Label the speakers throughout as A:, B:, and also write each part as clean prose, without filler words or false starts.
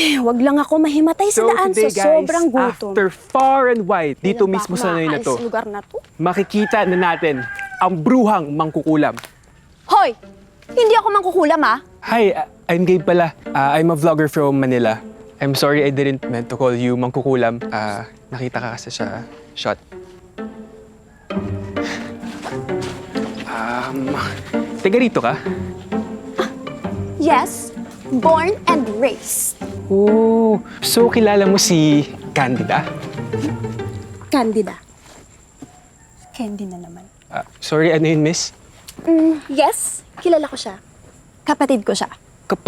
A: Wag lang ako mahimatay sa daan
B: today,
A: sa sobrang
B: guys,
A: gutom.
B: after far and wide, dito
A: Kailan ba
B: mismo
A: ako
B: sa Noy na
A: makaalis
B: to,
A: sa lugar na to?
B: makikita na natin ang bruhang mangkukulam.
A: Hoy! Hindi ako mangkukulam, ah.
B: Hi, I'm Gabe pala. I'm a vlogger from Manila. I'm sorry I didn't meant to call you mangkukulam. Nakita ka kasi sa shot. Taga rito ka?
A: Yes, born and raised.
B: Oh, so kilala mo si Candida?
A: Candida. Candy na naman.
B: Sorry, ano yun, miss?
A: Yes, kilala ko siya. Kapatid ko siya.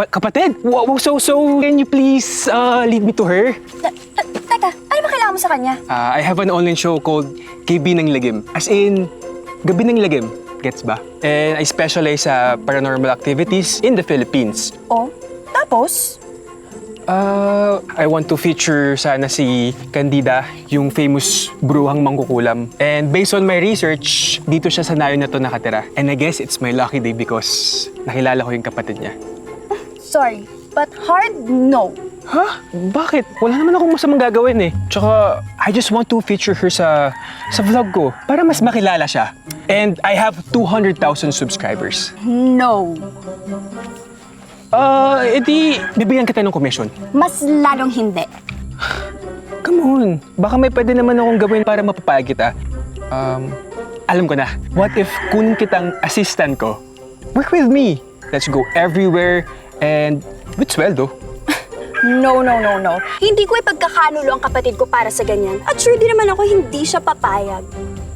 B: Kapatid? Wow, so, can you please lead me to her?
A: Teka, ano ba kailangan mo sa kanya?
B: I have an online show called KB ng Lagim. As in, Gabi ng Lagim. Gets ba? And I specialize sa paranormal activities in the Philippines.
A: Oh, tapos?
B: I want to feature sana si Candida, yung famous bruhang mangkukulam. And based on my research, dito siya sa nayon na to nakatira. And I guess it's my lucky day because nakilala ko yung kapatid niya.
A: Sorry, but hard no.
B: Ha? Bakit? Wala naman akong masamang gagawin eh. Tsaka, I just want to feature her sa vlog ko para mas makilala siya. And I have 200,000 subscribers.
A: No.
B: Edi, bibigyan kita ng commission.
A: Mas lalong hindi.
B: Come on. Baka may pwede naman akong gawin para mapapayag kita. Alam ko na. What if kunin kitang assistant ko? Work with me. Let's go everywhere and with sweldo.
A: No. Hindi ko ipagkakanulo ang kapatid ko para sa ganyan. At sure din naman ako hindi siya papayag.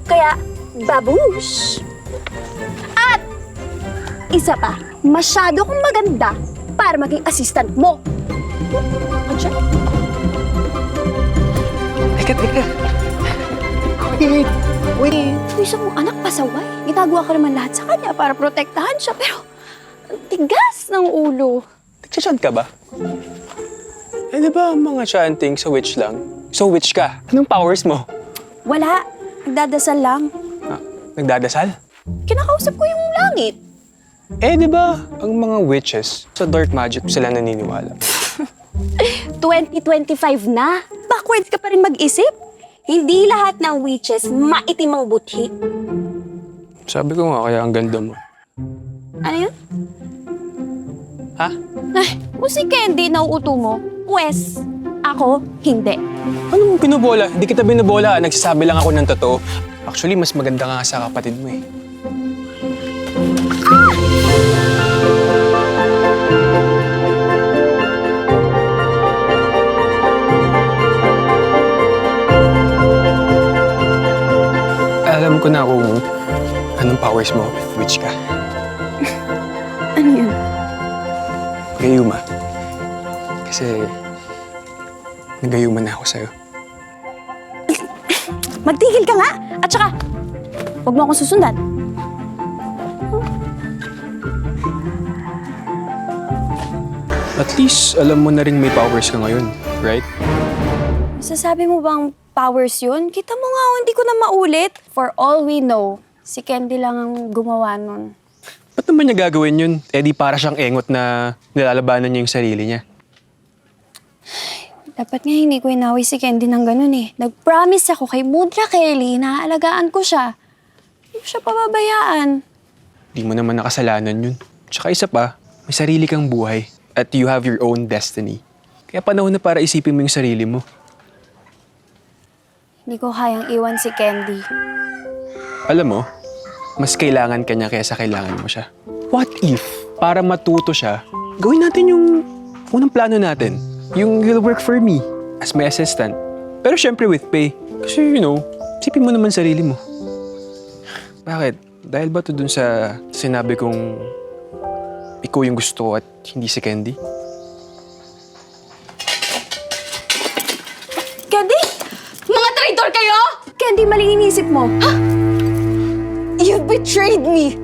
A: Kaya, babush! At, isa pa, masyado kong maganda para maging assistant mo. Andiyan?
B: Teka. Wait.
A: Yung isa mong anak pasaway. Ginagawa ko naman lahat sa kanya para protektahan siya. Pero, ang tigas ng ulo.
B: Nagsichant ka ba? Eh, di ba mga chanting sa witch lang? So witch ka. Anong powers mo?
A: Wala. Nagdadasal lang.
B: Nagdadasal?
A: Kinakausap ko yung langit.
B: Eh, di ba ang mga witches sa dark magic sila naniniwala?
A: 2025 na. Backwards ka pa rin mag-isip. Hindi lahat ng witches maitim ang buthi.
B: Sabi ko nga, kaya ang ganda mo.
A: Ano yun?
B: Ha?
A: Ay, kung si Candy nauuto mo, pwes, ako, hindi.
B: Ano mo pinubola? Hindi kita binubola. Nagsasabi lang ako ng totoo. Actually, mas maganda ka nga sa kapatid mo eh. Alam ko na kung anong powers mo if witch ka.
A: Ano yun?
B: Gayuma. Kasi nagayuma na ako sa'yo.
A: Magtigil ka nga! At saka, huwag mo akong susundan.
B: At least alam mo na rin may powers ka ngayon, right?
A: Masasabi mo bang powers yun? Kita mo nga, hindi ko na maulit. For all we know, si Candy lang ang gumawa nun.
B: Ba't naman niya gagawin yun? Eh di para siyang engot na nilalabanan niya yung sarili niya.
A: Dapat nga hindi ko inawi si Candy ng ganun eh. Nag-promise ako kay Mudra Kelly na aalagaan ko siya. Hindi ko siya pababayaan.
B: Di mo naman nakasalanan yun. Tsaka isa pa, may sarili kang buhay. At you have your own destiny. Kaya panahon na para isipin mo yung sarili mo.
A: Hindi ko kayang iwan si Candy.
B: Alam mo, mas kailangan ka niya kaysa kailangan mo siya. What if, para matuto siya, gawin natin yung unang plano natin. Yung he'll work for me as my assistant. Pero syempre with pay. Kasi isipin mo naman sarili mo. Bakit? Dahil ba to dun sa sinabi kong ikaw yung gusto ko at hindi si Candy?
A: Candy? Mga traitor kayo! Candy, mali inisip mo. Ha? You betrayed me!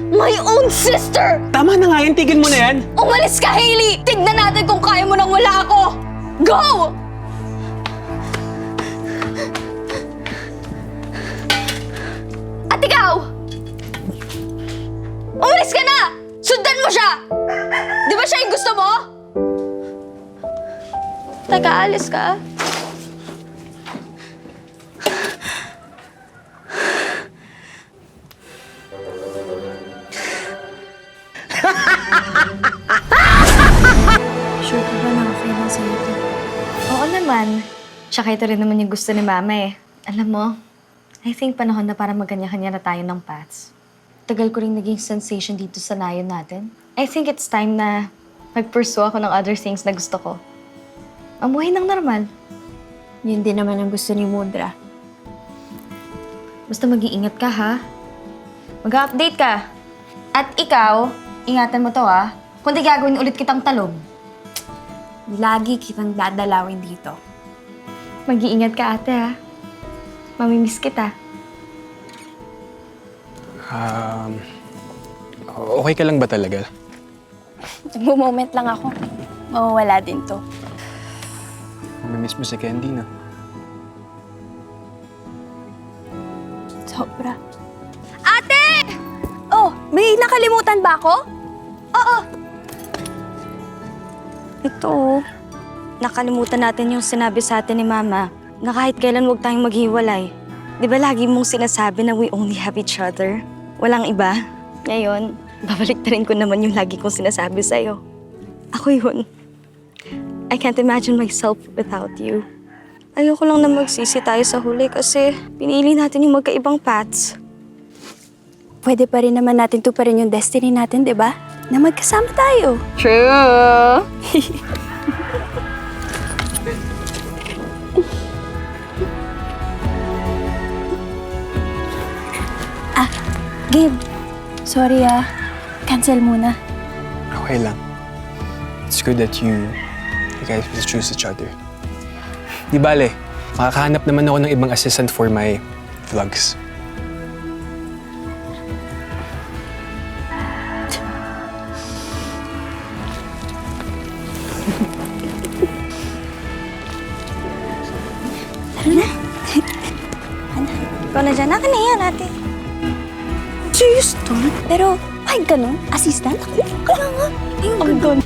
A: My own sister!
B: Tama na nga yan, tigil mo na yan!
A: Umalis ka, Hailey! Tignan natin kung kaya mo nang wala ako! Go! At ikaw! Umalis ka na! Sundan mo siya! Di ba siya yung gusto mo? Nag-aalis ka? Sure ka ba na okay lang sa'yo to?
C: Oo naman. Tsaka ito rin naman yung gusto ni Mama eh. Alam mo, I think panahon na para magkanya-kanya na tayo ng paths. Tagal ko rin naging sensation dito sa nayon natin. I think it's time na mag-pursue ako ng other things na gusto ko. Amuhay ng normal.
A: Yun din naman ang gusto ni Mudra.
C: Basta mag-iingat ka, ha? Mag-update ka. At ikaw, ingatan mo to, ha? Kundi gagawin ulit kitang talong.
A: Lagi kitang dadalawin dito.
C: Mag-iingat ka, ate, ha? Mamimiss kita.
B: Okay ka lang ba talaga?
A: Nagmo-moment lang ako. Mawawala din to.
B: Mamimiss mo si Candy na.
A: Sobra. Ate! Oh, may nakalimutan ba ako? Oo.
C: Ito, nakalimutan natin yung sinabi sa atin ni Mama na kahit kailan huwag tayong maghiwalay. Di ba lagi mong sinasabi na we only have each other? Walang iba. Ngayon, babaliktarin ko naman yung lagi kong sinasabi sa'yo. Ako yun. I can't imagine myself without you. Ayoko lang na magsisi tayo sa huli kasi pinili natin yung magkaibang paths.
A: Pwede pa rin naman natin to pa rin yung destiny natin, di ba? Na magkasama tayo.
C: True!
A: Gabe, sorry cancel muna.
B: Okay lang. It's good that you guys will choose each other. Di bale, makakahanap naman ako ng ibang assistant for my vlogs.
C: Ikaw na dyan. Akin na yan, ate.
A: Serious to? Pero, ay ganun? Assistant? Ako? Kaya nga. Ayun, ganun.